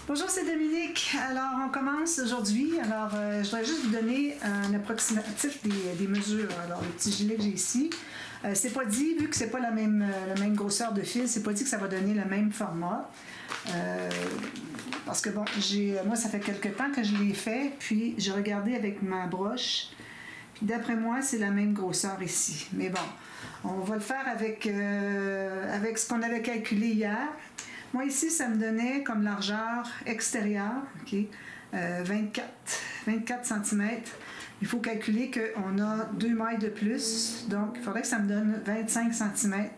Bonjour, c'est Dominique. Alors, on commence aujourd'hui. Alors, je voudrais juste vous donner un approximatif des mesures. Alors, le petit gilet que j'ai ici, c'est pas dit, vu que c'est pas la même grosseur de fil, c'est pas dit que ça va donner le même format. Parce que bon, moi, ça fait quelques temps que je l'ai fait, puis j'ai regardé avec ma broche. Puis d'après moi, c'est la même grosseur ici. Mais bon, on va le faire avec ce qu'on avait calculé hier. Moi, ici, ça me donnait comme largeur extérieure, okay, 24 cm. Il faut calculer qu'on a 2 mailles de plus, donc il faudrait que ça me donne 25 cm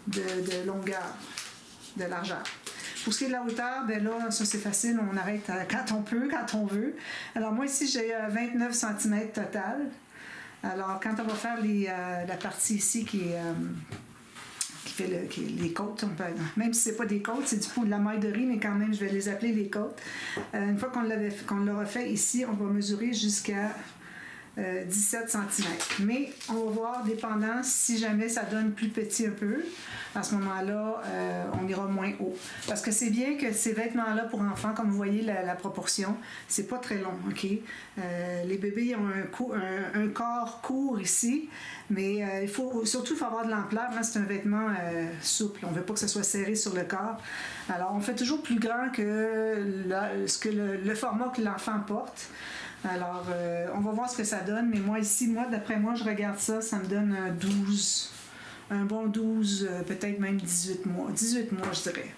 de longueur, de largeur. Pour ce qui est de la hauteur, ben là, ça c'est facile, on arrête quand on peut, quand on veut. Alors moi ici, j'ai 29 cm total. Alors quand on va faire la partie ici qui fait les côtes, même si c'est pas des côtes, c'est du coup de la maille de riz, mais quand même, je vais les appeler les côtes. Une fois qu'on l'aura fait ici, on va mesurer jusqu'à 17 cm. Mais on va voir, dépendant, si jamais ça donne plus petit un peu, à ce moment-là, on ira moins haut. Parce que c'est bien que ces vêtements-là pour enfants, comme vous voyez la proportion, c'est pas très long, OK? Les bébés ont un corps court ici, mais il faut avoir de l'ampleur. Hein? C'est un vêtement souple. On veut pas que ce soit serré sur le corps. Alors, on fait toujours plus grand que le format que l'enfant porte. Alors, on va voir ce que ça donne, mais moi ici, d'après moi, je regarde ça, ça me donne un 12, un bon 12, peut-être même 18 mois. 18 mois, je dirais.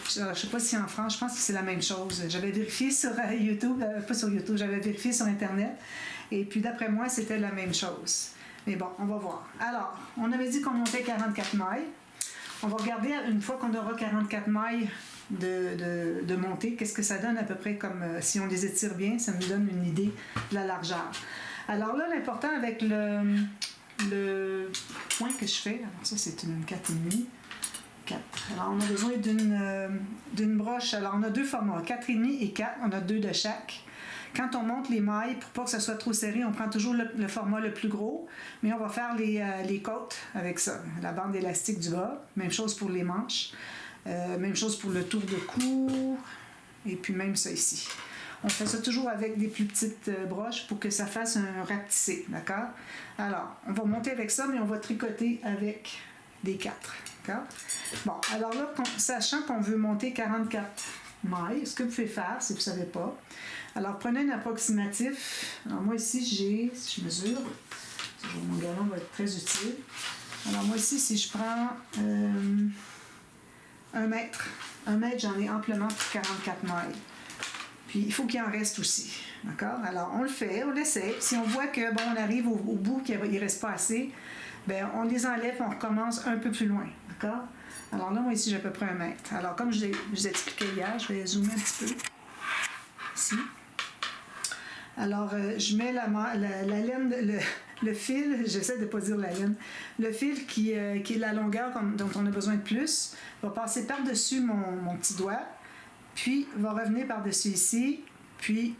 Je ne sais pas si en France, je pense que c'est la même chose. J'avais vérifié sur YouTube, pas sur YouTube, j'avais vérifié sur Internet, et puis d'après moi, c'était la même chose. Mais bon, on va voir. Alors, on avait dit qu'on montait 44 mailles. On va regarder une fois qu'on aura 44 mailles de montée, qu'est-ce que ça donne à peu près comme si on les étire bien, ça nous donne une idée de la largeur. Alors là, l'important avec le point que je fais, alors ça c'est une 4,5. 4. Alors on a besoin d'une broche, alors on a deux formats, 4,5 et 4, on a deux de chaque. Quand on monte les mailles, pour pas que ça soit trop serré, on prend toujours le format le plus gros, mais on va faire les côtes avec ça, la bande élastique du bas, même chose pour les manches. Même chose pour le tour de cou, et puis même ça ici. On fait ça toujours avec des plus petites broches pour que ça fasse un rapetissé, d'accord? Alors, on va monter avec ça, mais on va tricoter avec des 4, d'accord? Bon, alors là, sachant qu'on veut monter 44 mailles, ce que vous pouvez faire, si vous ne savez pas, alors prenez un approximatif. Alors moi ici, si je mesure, mon galon va être très utile. Alors moi ici, si je prends 1 mètre. 1 mètre, j'en ai amplement pour 44 mailles. Puis, il faut qu'il en reste aussi. D'accord? Alors, on le fait, on l'essaie. Si on voit que, bon, on arrive au bout, qu'il ne reste pas assez, bien, on les enlève, on recommence un peu plus loin. D'accord? Alors là, moi, ici, j'ai à peu près 1 mètre. Alors, comme je vous expliquais hier, je vais zoomer un petit peu. Ici. Alors, je mets la laine, le fil, j'essaie de ne pas dire la laine, le fil qui est la longueur dont on a besoin de plus, va passer par-dessus mon petit doigt, puis va revenir par-dessus ici, puis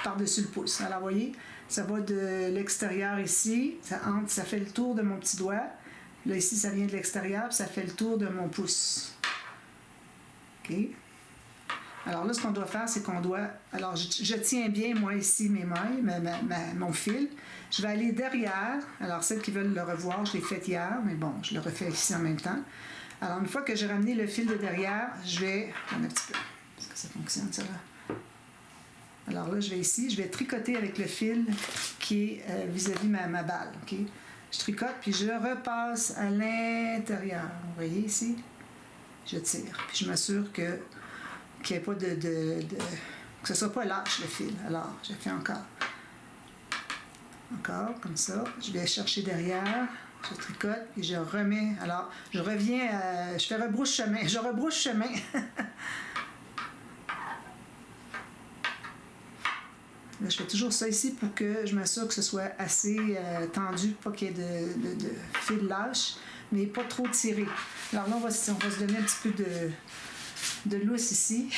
par-dessus le pouce. Alors, vous voyez, ça va de l'extérieur ici, ça fait le tour de mon petit doigt. Là, ici, ça vient de l'extérieur, puis ça fait le tour de mon pouce. OK? Alors là, ce qu'on doit faire, c'est qu'on doit... Alors, je tiens bien, moi, ici, mes mailles, mon fil. Je vais aller derrière. Alors, celles qui veulent le revoir, je l'ai fait hier, mais bon, je le refais ici en même temps. Alors, une fois que j'ai ramené le fil de derrière, je vais... Un petit peu. Est-ce que ça fonctionne, ça, là? Alors là, je vais ici. Je vais tricoter avec le fil qui est vis-à-vis ma balle, OK? Je tricote, puis je repasse à l'intérieur. Vous voyez ici? Je tire. Puis je m'assure qu'il n'y ait pas que ce ne soit pas lâche le fil. Alors, je fais encore, comme ça. Je vais chercher derrière, je tricote et je remets. Alors, je reviens, je fais rebrousse-chemin. Je rebrousse-chemin. Là, je fais toujours ça ici pour que je m'assure que ce soit assez tendu, pas qu'il y ait de fil lâche, mais pas trop tiré. Alors là, on va se donner un petit peu de lousse ici.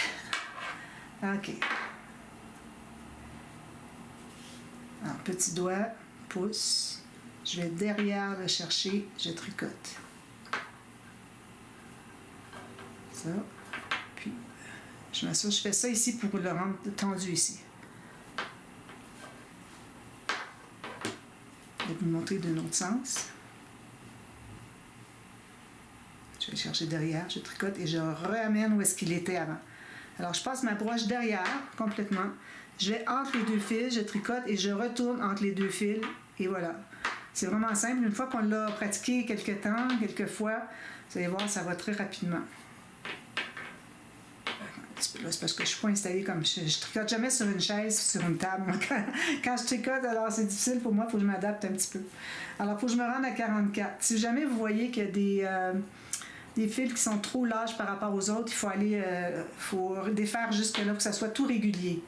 OK. Alors, petit doigt, pouce. Je vais derrière le chercher, je tricote. Ça. Puis, je Je m'assure, je fais ça ici pour le rendre tendu ici. Je vais vous montrer d'un autre sens. Je vais chercher derrière, je tricote et je ramène où est-ce qu'il était avant. Alors, je passe ma broche derrière complètement. Je vais entre les deux fils, je tricote et je retourne entre les deux fils. Et voilà. C'est vraiment simple. Une fois qu'on l'a pratiqué quelques temps, quelques fois, vous allez voir, ça va très rapidement. Là, c'est parce que je ne suis pas installée comme... Je ne tricote jamais sur une chaise, sur une table. Quand je tricote, alors c'est difficile pour moi, il faut que je m'adapte un petit peu. Alors, il faut que je me rende à 44. Si jamais vous voyez qu'il y a des fils qui sont trop larges par rapport aux autres, il faut aller faut défaire jusque-là pour que ça soit tout régulier.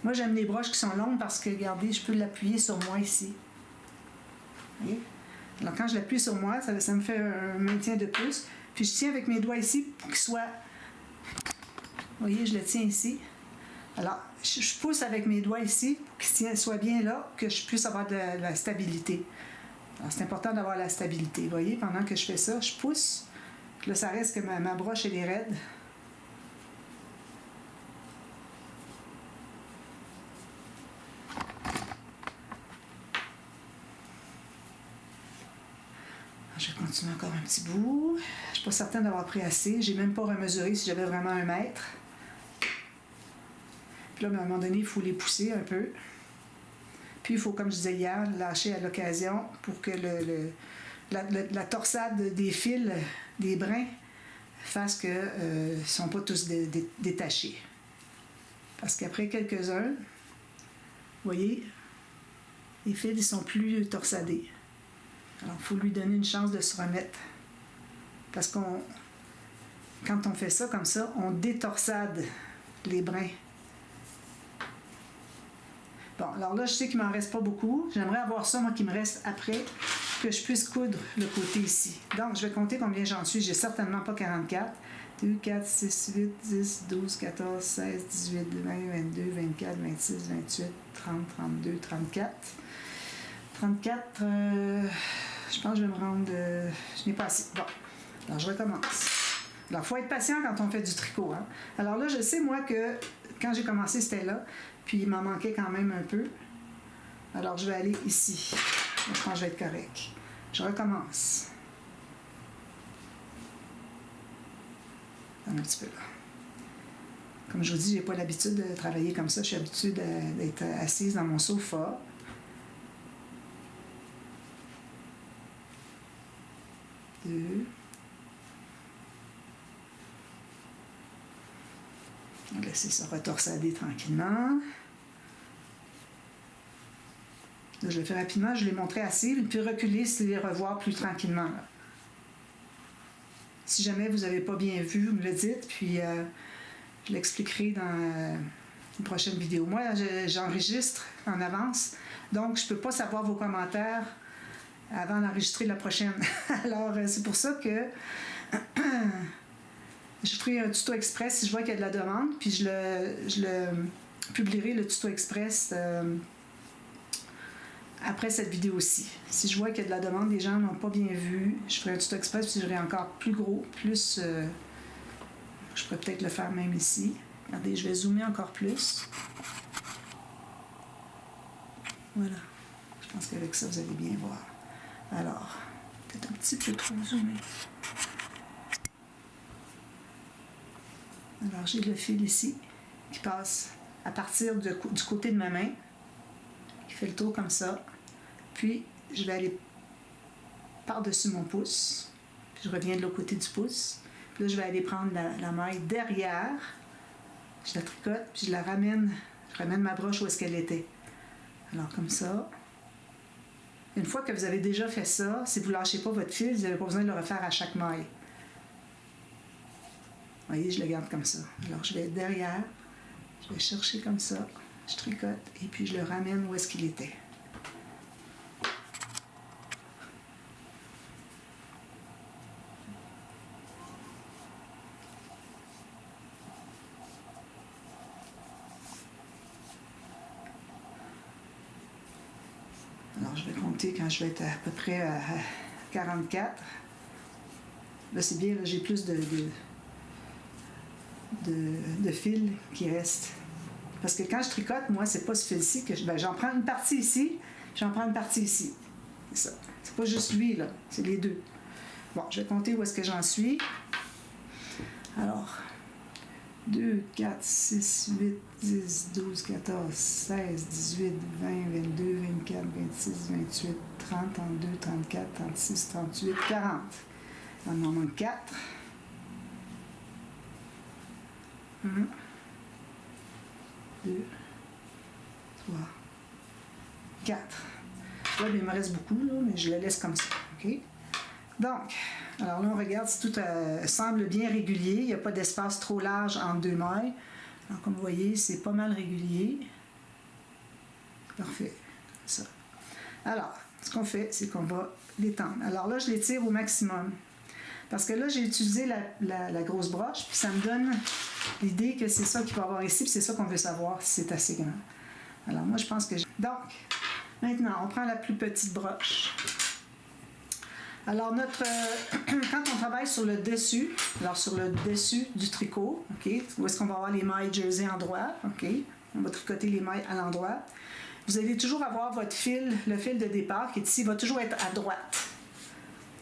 Moi, j'aime les broches qui sont longues parce que, regardez, je peux l'appuyer sur moi ici. Vous voyez? Alors, quand je l'appuie sur moi, ça me fait un maintien de plus. Puis, je tiens avec mes doigts ici pour qu'il soit... Vous voyez, je le tiens ici. Alors, je pousse avec mes doigts ici pour qu'il soit bien là, que je puisse avoir de la stabilité. Alors, c'est important d'avoir la stabilité. Vous voyez, pendant que je fais ça, je pousse. Puis là, ça reste que ma broche, elle est raide. Je vais continuer encore un petit bout. Je ne suis pas certaine d'avoir pris assez. Je n'ai même pas remesuré si j'avais vraiment 1 mètre. Puis là, à un moment donné, il faut les pousser un peu. Puis il faut, comme je disais hier, lâcher à l'occasion pour que la torsade des fils, des brins, fasse qu'ils ne sont pas tous détachés. Parce qu'après quelques-uns, vous voyez, les fils ils sont plus torsadés. Alors, il faut lui donner une chance de se remettre. Parce quand on fait ça comme ça, on détorsade les brins. Bon, alors là, je sais qu'il ne m'en reste pas beaucoup. J'aimerais avoir ça, moi, qui me reste après, que je puisse coudre le côté ici. Donc, je vais compter combien j'en suis. J'ai certainement pas 44. 2, 4, 6, 8, 10, 12, 14, 16, 18, 20, 22, 24, 26, 28, 30, 32, 34. 34, je pense que je vais me rendre... je n'ai pas assez. Bon, alors je recommence. Alors, il faut être patient quand on fait du tricot. Hein? Alors là, je sais, moi, que quand j'ai commencé, c'était là. Puis, il m'en manquait quand même un peu. Alors, je vais aller ici. Je pense que je vais être correct. Je recommence. Un petit peu là. Comme je vous dis, je n'ai pas l'habitude de travailler comme ça. Je suis habituée d'être assise dans mon sofa. Deux. On va laisser ça retorsader tranquillement. Là, je le fais rapidement, je l'ai montré assez, puis reculer, c'est les revoir plus tranquillement. Là. Si jamais vous n'avez pas bien vu, vous me le dites, puis je l'expliquerai dans une prochaine vidéo. Moi, j'enregistre en avance, donc je ne peux pas savoir vos commentaires avant d'enregistrer la prochaine. Alors, c'est pour ça que je ferai un tuto express si je vois qu'il y a de la demande, puis je le publierai, le tuto express, après cette vidéo-ci. Si je vois qu'il y a de la demande, les gens n'ont pas bien vu, je ferai un tuto express, puis je ferai encore plus gros, plus... je pourrais peut-être le faire même ici. Regardez, je vais zoomer encore plus. Voilà. Je pense qu'avec ça, vous allez bien voir. Alors, peut-être un petit peu trop zoomé. Alors, j'ai le fil ici qui passe à partir du côté de ma main, qui fait le tour comme ça. Puis, je vais aller par-dessus mon pouce. Puis, je reviens de l'autre côté du pouce. Puis là, je vais aller prendre la maille derrière. Je la tricote, puis je la ramène. Je ramène ma broche où est-ce qu'elle était. Alors, comme ça. Une fois que vous avez déjà fait ça, si vous ne lâchez pas votre fil, vous n'avez pas besoin de le refaire à chaque maille. Vous voyez, je le garde comme ça. Alors, je vais derrière. Je vais chercher comme ça. Je tricote et puis je le ramène où est-ce qu'il était. Alors, je vais compter quand je vais être à peu près à 44. Là, c'est bien, là, j'ai plus de fil qui reste. Parce que quand je tricote, moi, c'est pas ce fil-ci que j'en prends une partie ici, j'en prends une partie ici. C'est ça. C'est pas juste lui, là. C'est les deux. Bon, je vais compter où est-ce que j'en suis. Alors, 2, 4, 6, 8, 10, 12, 14, 16, 18, 20, 22, 24, 26, 28, 30, 32, 34, 36, 38, 40. Il m'en manque 4. 1, 2, 3, 4. Là, il me reste beaucoup, là, mais je le laisse comme ça. OK? Donc, alors là, on regarde si tout semble bien régulier. Il n'y a pas d'espace trop large entre deux mailles. Alors, comme vous voyez, c'est pas mal régulier. Parfait. Ça. Alors, ce qu'on fait, c'est qu'on va l'étendre. Alors là, je l'étire au maximum. Parce que là, j'ai utilisé la grosse broche, puis ça me donne l'idée que c'est ça qu'il va y avoir ici, puis c'est ça qu'on veut savoir si c'est assez grand. Alors moi, je pense que... Donc, maintenant, on prend la plus petite broche. Alors, quand on travaille sur le dessus, alors sur le dessus du tricot, OK, où est-ce qu'on va avoir les mailles jersey endroit, OK, on va tricoter les mailles à l'endroit. Vous allez toujours avoir votre fil, le fil de départ qui est ici, va toujours être à droite.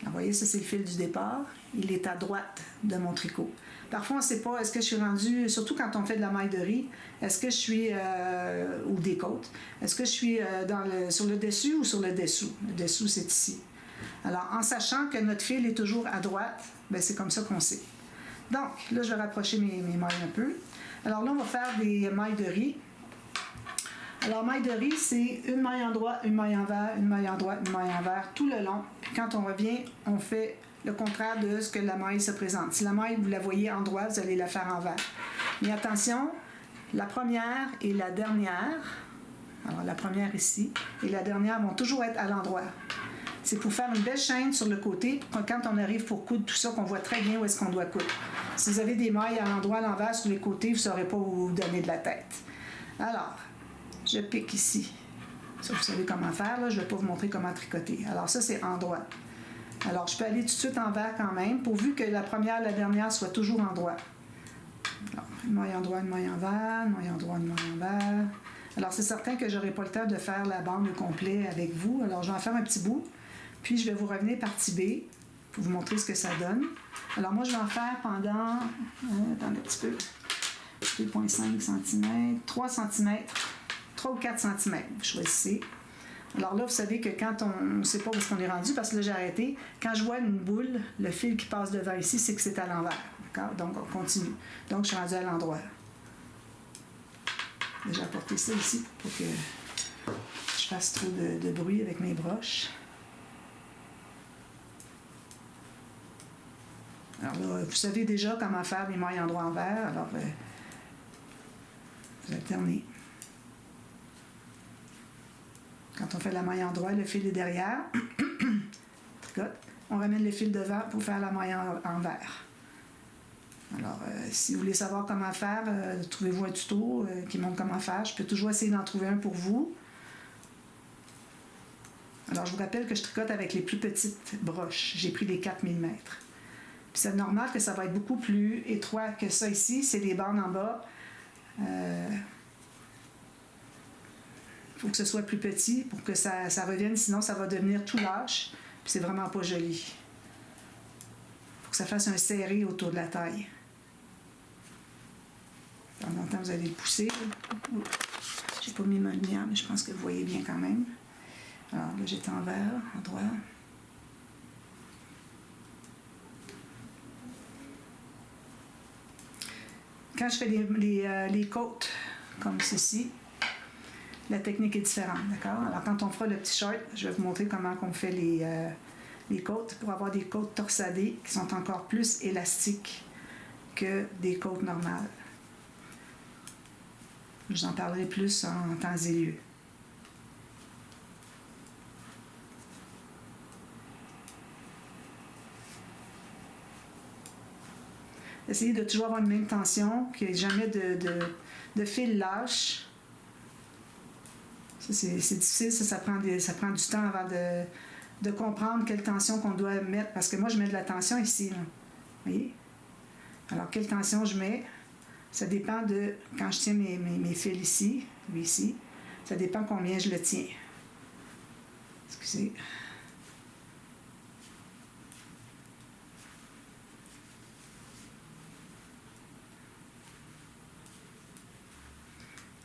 Alors, vous voyez, ça c'est le fil du départ. Il est à droite de mon tricot. Parfois, on ne sait pas, est-ce que je suis rendue, surtout quand on fait de la maille de riz, est-ce que je suis, ou des côtes, est-ce que je suis sur le dessus ou sur le dessous? Le dessous, c'est ici. Alors, en sachant que notre fil est toujours à droite, bien, c'est comme ça qu'on sait. Donc, là, je vais rapprocher mes mailles un peu. Alors là, on va faire des mailles de riz. Alors, maille de riz, c'est une maille en droit, une maille envers, une maille en droit, une maille envers, tout le long. Puis quand on revient, on fait le contraire de ce que la maille se présente. Si la maille, vous la voyez en droit, vous allez la faire envers. Mais attention, la première et la dernière, alors la première ici, et la dernière vont toujours être à l'endroit. C'est pour faire une belle chaîne sur le côté, pour quand on arrive pour coudre tout ça, qu'on voit très bien où est-ce qu'on doit coudre. Si vous avez des mailles à l'endroit, à l'envers, sur les côtés, vous ne saurez pas où vous donner de la tête. Alors, je pique ici. Ça, vous savez comment faire, là. Je ne vais pas vous montrer comment tricoter. Alors ça, c'est en droit. Alors, je peux aller tout de suite envers quand même, pourvu que la première et la dernière soient toujours en droit. Alors, une maille en droit, une maille envers, une maille en droit, une maille envers. Alors, c'est certain que je n'aurai pas le temps de faire la bande au complet avec vous. Alors, je vais en faire un petit bout. Puis, je vais vous revenir partie B pour vous montrer ce que ça donne. Alors, moi, je vais en faire pendant, attendez un petit peu, 2,5 cm, 3 cm, 3 ou 4 cm, vous choisissez. Alors là, vous savez que quand on ne sait pas où est-ce qu'on est rendu, parce que là, j'ai arrêté, quand je vois une boule, le fil qui passe devant ici, c'est que c'est à l'envers. D'accord? Donc, on continue. Donc, je suis rendue à l'endroit. J'ai apporté ça ici pour que je fasse trop de bruit avec mes broches. Alors là, vous savez déjà comment faire les mailles endroit envers, alors vous alternez. Quand on fait la maille endroit, le fil est derrière. Tricote. On ramène le fil devant pour faire la maille envers. Alors, si vous voulez savoir comment faire, trouvez-vous un tuto qui montre comment faire. Je peux toujours essayer d'en trouver un pour vous. Alors, je vous rappelle que je tricote avec les plus petites broches. J'ai pris les 4 mm. Puis c'est normal que ça va être beaucoup plus étroit que ça ici. C'est les bandes en bas. Il faut que ce soit plus petit pour que ça revienne, sinon ça va devenir tout lâche. Puis c'est vraiment pas joli. Il faut que ça fasse un serré autour de la taille. En même temps, vous allez le pousser. J'ai pas mis ma lumière, mais je pense que vous voyez bien quand même. Alors là, j'étais envers, en droit. Quand je fais les côtes comme ceci, la technique est différente, d'accord? Alors, quand on fera le petit short, je vais vous montrer comment on fait les côtes pour avoir des côtes torsadées qui sont encore plus élastiques que des côtes normales. Je vous en parlerai plus en temps et lieu. Essayez de toujours avoir une même tension, qu'il n'y ait jamais de fil lâche. C'est difficile, ça prend du temps avant de comprendre quelle tension qu'on doit mettre, parce que moi, je mets de la tension ici. Là. Voyez? Alors, quelle tension je mets? Ça dépend de, quand je tiens mes fils ici, lui ici, ça dépend combien je le tiens. Excusez.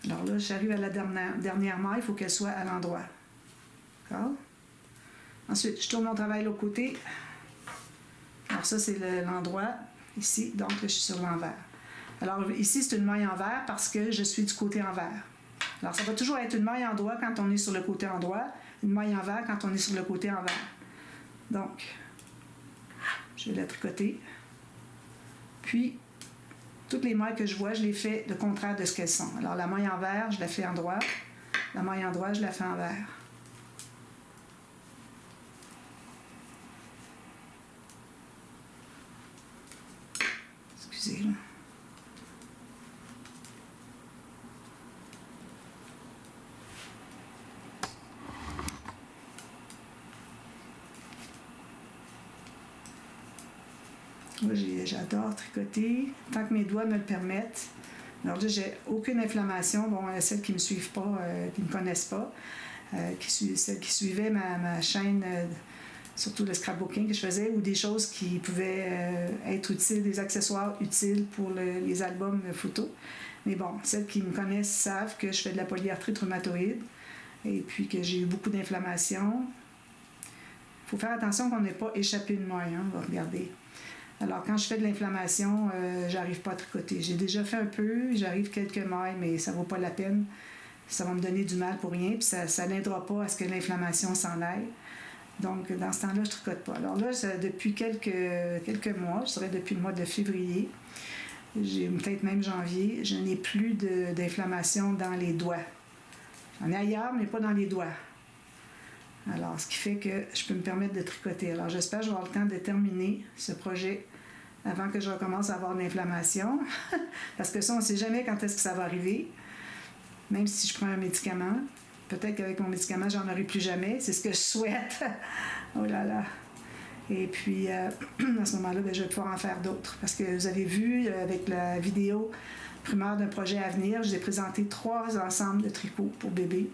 Alors là, j'arrive à la dernière maille, il faut qu'elle soit à l'endroit. D'accord? Ensuite, je tourne mon travail de l'autre côté. Alors ça, c'est l'endroit ici, donc là, je suis sur l'envers. Alors ici, c'est une maille envers parce que je suis du côté envers. Alors ça va toujours être une maille endroit quand on est sur le côté endroit, une maille envers quand on est sur le côté envers. Donc, je vais la tricoter. Puis, toutes les mailles que je vois, je les fais le contraire de ce qu'elles sont. Alors la maille envers, je la fais en droit. La maille en droit, je la fais envers. Excusez, là. Moi, j'adore tricoter, tant que mes doigts me le permettent. Alors là, j'ai aucune inflammation. Bon, celles qui ne me suivent pas, qui ne me connaissent pas, celles qui suivaient ma chaîne, surtout le scrapbooking que je faisais, ou des choses qui pouvaient être utiles, des accessoires utiles pour les albums photos. Mais bon, celles qui me connaissent savent que je fais de la polyarthrite rhumatoïde et puis que j'ai eu beaucoup d'inflammation. Il faut faire attention qu'on n'ait pas échappé une maille, hein, regardez. Alors, quand je fais de l'inflammation, j'arrive pas à tricoter. J'ai déjà fait un peu, j'arrive quelques mailles, mais ça vaut pas la peine. Ça va me donner du mal pour rien, puis ça n'aidera pas à ce que l'inflammation s'en aille. Donc, dans ce temps-là, je tricote pas. Alors là, depuis quelques mois, je dirais depuis le mois de février, peut-être même janvier, je n'ai plus d'inflammation dans les doigts. J'en ai ailleurs, mais pas dans les doigts. Alors, ce qui fait que je peux me permettre de tricoter. Alors, j'espère que je vais avoir le temps de terminer ce projet avant que je recommence à avoir de l'inflammation. Parce que ça, on ne sait jamais quand est-ce que ça va arriver. Même si je prends un médicament. Peut-être qu'avec mon médicament, j'en aurai plus jamais. C'est ce que je souhaite. Oh là là. Et puis, à ce moment-là, je vais pouvoir en faire d'autres. Parce que vous avez vu, avec la vidéo primeur d'un projet à venir, je vous ai présenté 3 ensembles de tricots pour bébé.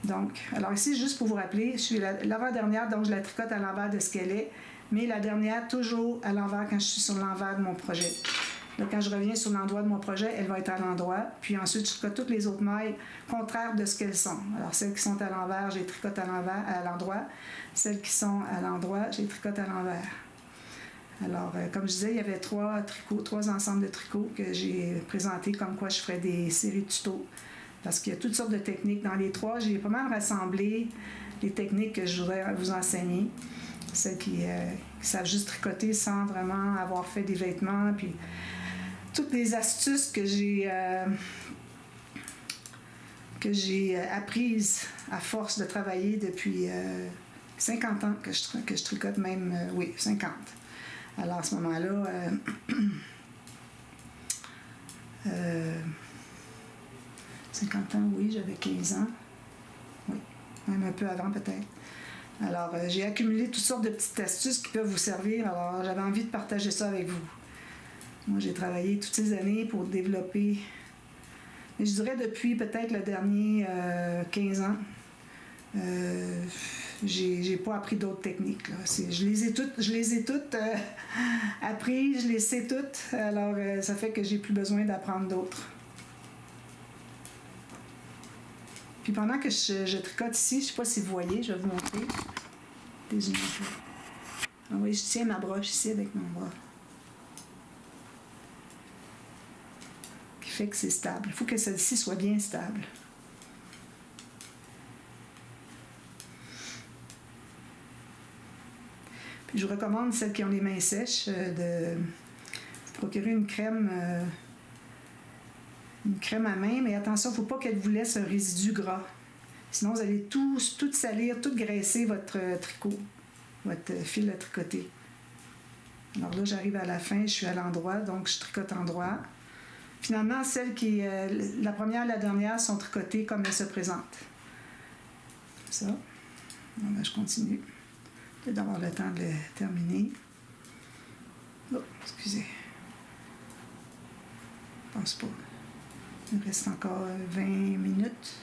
Donc, alors ici, juste pour vous rappeler, je suis l'avant-dernière, donc je la tricote à l'envers de ce qu'elle est, mais la dernière, toujours à l'envers quand je suis sur l'envers de mon projet. Donc, quand je reviens sur l'endroit de mon projet, elle va être à l'endroit, puis ensuite, je tricote toutes les autres mailles contraires de ce qu'elles sont. Alors, celles qui sont à l'envers, je les tricote à l'endroit. Celles qui sont à l'endroit, je les tricote à l'envers. Alors, comme je disais, il y avait 3 ensembles de tricots que j'ai présentés, comme quoi je ferais des séries de tutos. Parce qu'il y a toutes sortes de techniques. Dans les 3, j'ai pas mal rassemblé les techniques que je voudrais vous enseigner. Celles qui savent juste tricoter sans vraiment avoir fait des vêtements. Puis toutes les astuces que j'ai apprises à force de travailler depuis 50 ans que je tricote, même, 50. Alors à ce moment-là, 50 ans, oui, j'avais 15 ans. Oui, même un peu avant peut-être. Alors, j'ai accumulé toutes sortes de petites astuces qui peuvent vous servir. Alors, j'avais envie de partager ça avec vous. Moi, j'ai travaillé toutes ces années pour développer, mais je dirais depuis peut-être le dernier 15 ans, j'ai pas appris d'autres techniques. Là. Je les ai toutes apprises, je les sais toutes. Alors, ça fait que j'ai plus besoin d'apprendre d'autres. Puis pendant que je tricote ici, je ne sais pas si vous voyez, je vais vous montrer. Désolé. Ah oui, je tiens ma broche ici avec mon bras. Qui fait que c'est stable. Il faut que celle-ci soit bien stable. Puis je vous recommande, celles qui ont les mains sèches, de vous procurer une crème à main, mais attention, il ne faut pas qu'elle vous laisse un résidu gras. Sinon, vous allez tout salir, tout graisser votre tricot, votre fil à tricoter. Alors là, j'arrive à la fin, je suis à l'endroit, donc je tricote en droit. Finalement, la première et la dernière sont tricotées comme elles se présentent. Comme ça. Donc là, je continue. Peut-être d'avoir le temps de le terminer. Oh, excusez. Je pense pas. Il me reste encore 20 minutes.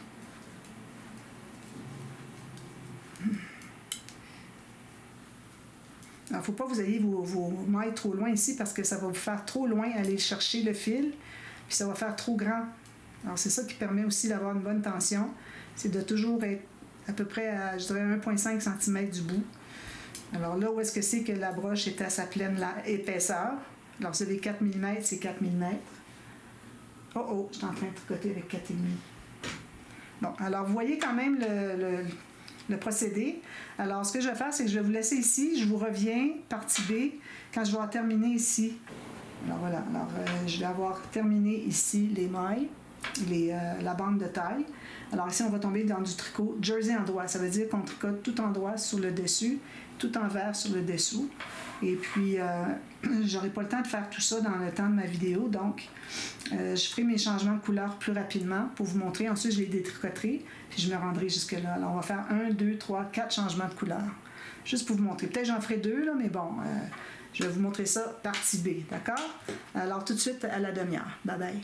Alors, il ne faut pas que vous ayez vos mailles trop loin ici parce que ça va vous faire trop loin aller chercher le fil, puis ça va faire trop grand. Alors, c'est ça qui permet aussi d'avoir une bonne tension, c'est de toujours être à peu près à, je dirais, 1,5 cm du bout. Alors là, où est-ce que c'est que la broche est à sa pleine épaisseur? Alors, vous avez 4 mm, c'est 4 mm. Oh, je suis en train de tricoter avec 4,5. Bon, alors vous voyez quand même le procédé. Alors, ce que je vais faire, c'est que je vais vous laisser ici. Je vous reviens, partie B, quand je vais terminer ici. Alors voilà, je vais avoir terminé ici les mailles, la bande de taille. Alors ici, on va tomber dans du tricot jersey en doigt. Ça veut dire qu'on tricote tout en doigt sur le dessus, tout envers sur le dessous. Et puis, j'aurai pas le temps de faire tout ça dans le temps de ma vidéo, donc je ferai mes changements de couleur plus rapidement pour vous montrer. Ensuite, je les détricoterai, puis je me rendrai jusque-là. Alors, on va faire 1, 2, 3, 4 changements de couleur. Juste pour vous montrer. Peut-être j'en ferai 2, là, mais bon, je vais vous montrer ça partie B, d'accord? Alors, tout de suite à la demi-heure. Bye bye.